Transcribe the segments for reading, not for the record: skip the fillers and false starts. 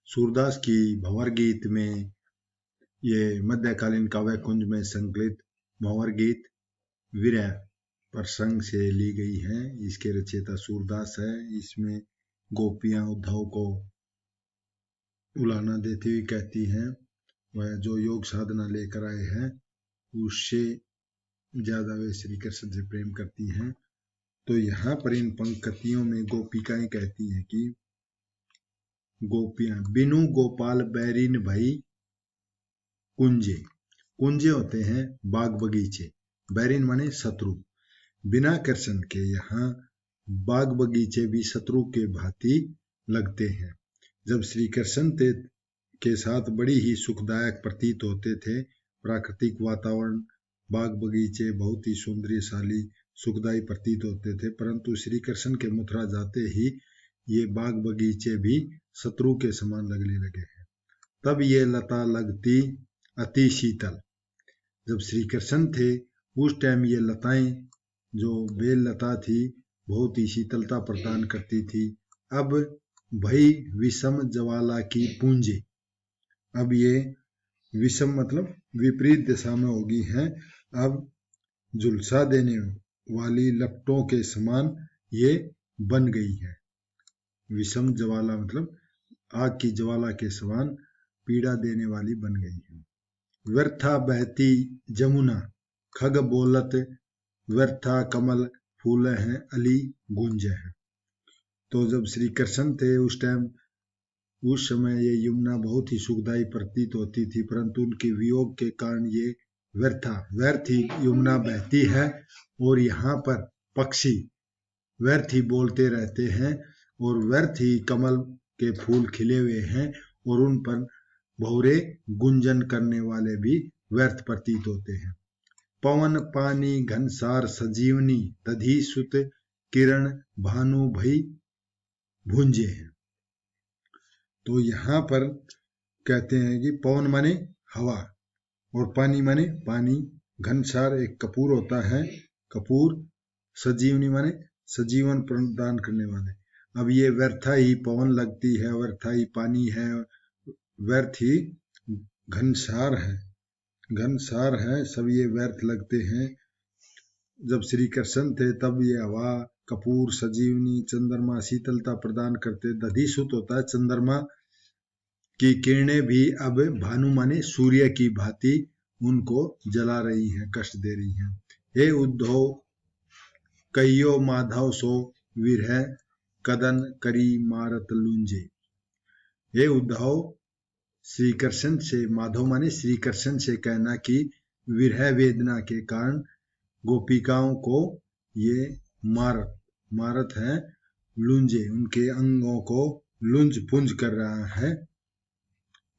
सूरदास की भंवर गीत में ये मध्यकालीन काव्य कुंज में संकलित भंवर गीत विरह प्रसंग से ली गई है। इसके रचयिता सूरदास है। इसमें गोपियां उद्धव को उलाहना देती हुई कहती हैं वह जो योग साधना लेकर आए हैं उससे ज्यादा वे श्री कृष्ण से प्रेम करती हैं। तो यहाँ पर इन पंक्तियों में गोपिकाएं कहती हैं कि गोपियां बिनु गोपाल बैरीन भई कुंजे। कुंजे होते हैं बाग बगीचे, बैरीन माने शत्रु। बिना कृष्ण के यहाँ बाग बगीचे भी शत्रु के भांति लगते हैं। जब श्री कृष्ण के साथ बड़ी ही सुखदायक प्रतीत होते थे। प्राकृतिक वातावरण, बाग बगीचे बहुत ही सौंदर्यशाली सुखदायी प्रतीत होते थे, परंतु श्री कृष्ण के मथुरा जाते ही ये बाग बगीचे भी शत्रु के समान लगने लगे हैं। तब ये लता लगती अति शीतल। जब श्री कृष्ण थे उस टाइम ये लताएं जो बेल लता थी बहुत ही शीतलता प्रदान करती थी। अब भई विषम ज्वाला की पूंजे। अब ये विषम मतलब विपरीत दिशा में होगी हैं। अब झुलसा देने वाली लपटों के समान ये बन गई है। विषम ज्वाला मतलब आग की ज्वाला के समान पीड़ा देने वाली बन गई है। व्यर्था बहती जमुना खग बोलत व्यर्था कमल फूल हैं अली गुंज है। तो जब श्री कृष्ण थे उस समय ये यमुना बहुत ही सुखदायी प्रतीत होती थी, परंतु उनके वियोग के कारण ये व्यर्थ ही यमुना बहती है और यहाँ पर पक्षी व्यर्थ ही बोलते रहते हैं और व्यर्थ ही कमल के फूल खिले हुए हैं और उन पर भौरे गुंजन करने वाले भी व्यर्थ प्रतीत होते हैं। पवन पानी घनसार सजीवनी तधी सुत किरण भानु भई भुंजे हैं। तो यहाँ पर कहते हैं कि पवन माने हवा और पानी माने पानी, घनसार एक कपूर होता है, कपूर, सजीवनी माने सजीवन प्रदान करने वाले। अब ये व्यर्था ही पवन लगती है, व्यर्था ही पानी है, व्यर्थ ही घनसार है, सब ये व्यर्थ लगते हैं। जब श्री कृष्ण थे तब ये हवा, कपूर, सजीवनी, चंद्रमा शीतलता प्रदान करते। दधिसुत होता है चंद्रमा की किरणें भी अब भानु माने सूर्य की भांति उनको जला रही हैं, कष्ट दे रही हैं। हे उद्धव कहियो माधव सो विरह कदन करी मारत लुंजे। हे उद्धव श्री कृष्ण से, माधव माने श्री कृष्ण से कहना कि विरह वेदना के कारण गोपिकाओं को ये मारत है लुंजे, उनके अंगों को लुंज पुंज कर रहा है।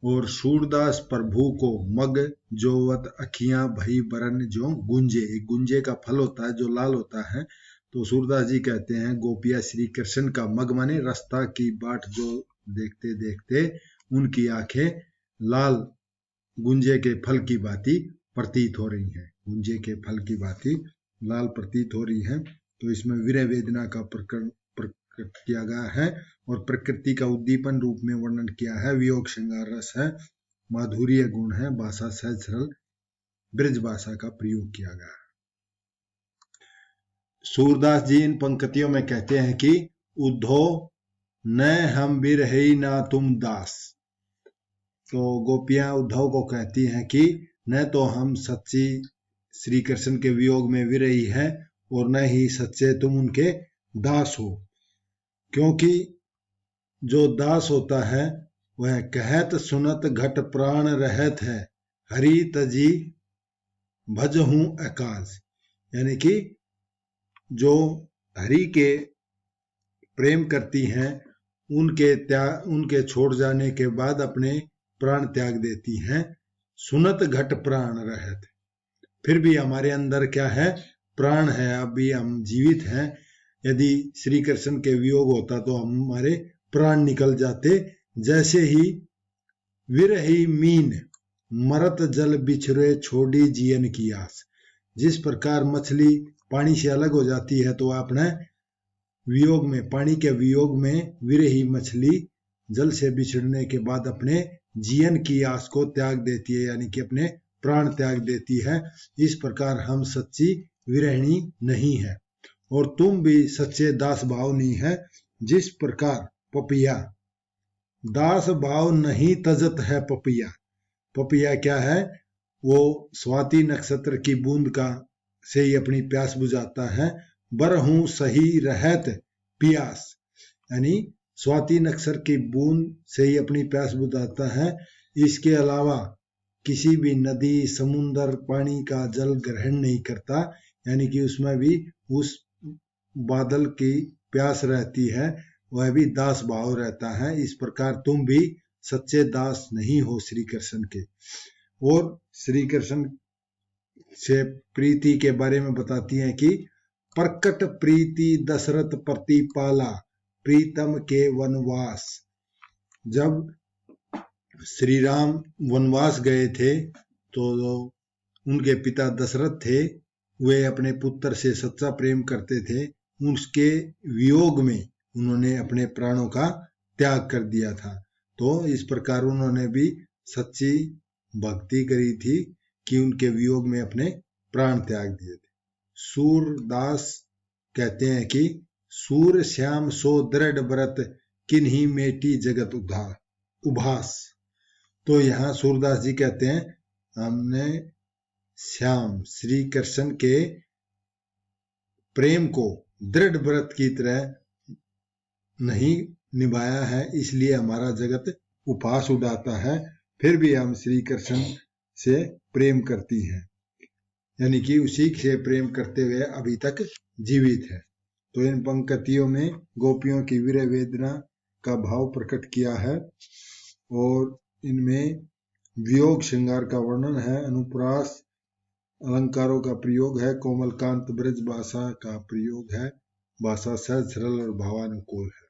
और सूरदास प्रभु को मग जोवत अखियां भई बरन जो गुंजे। एक गुंजे का फल होता है जो लाल होता है। तो सूरदास जी कहते हैं गोपिया श्री कृष्ण का मग माने रास्ता की बाट जो देखते देखते उनकी आंखें लाल गुंजे के फल की भांति प्रतीत हो रही हैं, गुंजे के फल की भांति लाल प्रतीत हो रही हैं। तो इसमें विरह वेदना का प्रकट किया गया है और प्रकृति का उद्दीपन रूप में वर्णन किया है। वियोग श्रृंगार रस है, माधुर्य गुण है, भाषा सहज सरल ब्रज भाषा का प्रयोग किया गया है। सूरदास जी इन पंक्तियों में कहते हैं कि उद्धव न हम बिरही ना तुम दास। तो गोपियां उद्धव को कहती हैं कि न तो हम सच्ची श्री कृष्ण के वियोग में विरही है और न ही सच्चे तुम उनके दास हो, क्योंकि जो दास होता है वह कहत सुनत घट प्राण रहत है हरि तजी भजहूं आकाश। यानी कि जो हरि के प्रेम करती हैं उनके छोड़ जाने के बाद अपने प्राण त्याग देती हैं। सुनत घट प्राण रहत, फिर भी हमारे अंदर क्या है, प्राण है, अभी हम जीवित हैं। यदि श्री कृष्ण के वियोग होता तो हमारे प्राण निकल जाते। जैसे ही विरही मीन मरत जल बिछरे छोड़ी जियन की आस। जिस प्रकार मछली पानी से अलग हो जाती है तो अपने वियोग में, पानी के वियोग में विरही मछली जल से बिछड़ने के बाद अपने जीवन की आस को त्याग देती है, यानी कि अपने प्राण त्याग देती है। इस प्रकार हम सच्ची विरहिणी नहीं है, और तुम भी सच्चे दास भावनी है। जिस प्रकार पपिया दास भाव नहीं तजत है पपिया। पपिया क्या है? वो स्वाति नक्षत्र की बूंद का से ही अपनी प्यास बुझाता है। बरहूं सही रहत पियास, यानी स्वाति नक्षत्र की बूंद से ही अपनी प्यास बुझाता है। इसके अलावा किसी भी नदी समुन्दर पानी का जल ग्रहण नहीं करता, यानी कि उसमें भी उस बादल की प्यास रहती है, वह भी दास भाव रहता है। इस प्रकार तुम भी सच्चे दास नहीं हो श्री कृष्ण के। और श्री कृष्ण से प्रीति के बारे में बताती हैं कि प्रकट प्रीति दशरथ प्रतिपाला प्रीतम के वनवास। जब श्री राम वनवास गए थे तो उनके पिता दशरथ थे, वे अपने पुत्र से सच्चा प्रेम करते थे। उसके वियोग में उन्होंने अपने प्राणों का त्याग कर दिया था। तो इस प्रकार उन्होंने भी सच्ची भक्ति करी थी कि उनके वियोग में अपने प्राण त्याग दिए थे। सूरदास कहते हैं कि सूर श्याम सो दृढ़ व्रत किन्हीं मेटी जगत उभास। तो यहाँ सूरदास जी कहते हैं हमने श्याम श्री कृष्ण के प्रेम को दृढ़ व्रत की तरह नहीं निभाया है, इसलिए हमारा जगत उपहास उड़ाता है। फिर भी हम श्री कृष्ण से प्रेम करती हैं, यानी कि उसी से प्रेम करते हुए अभी तक जीवित है। तो इन पंक्तियों में गोपियों की वीर वेदना का भाव प्रकट किया है, और इनमें वियोग श्रृंगार का वर्णन है, अनुप्रास अलंकारों का प्रयोग है, कोमलकांत ब्रज भाषा का प्रयोग है, भाषा सहज सरल और भावानुकूल है।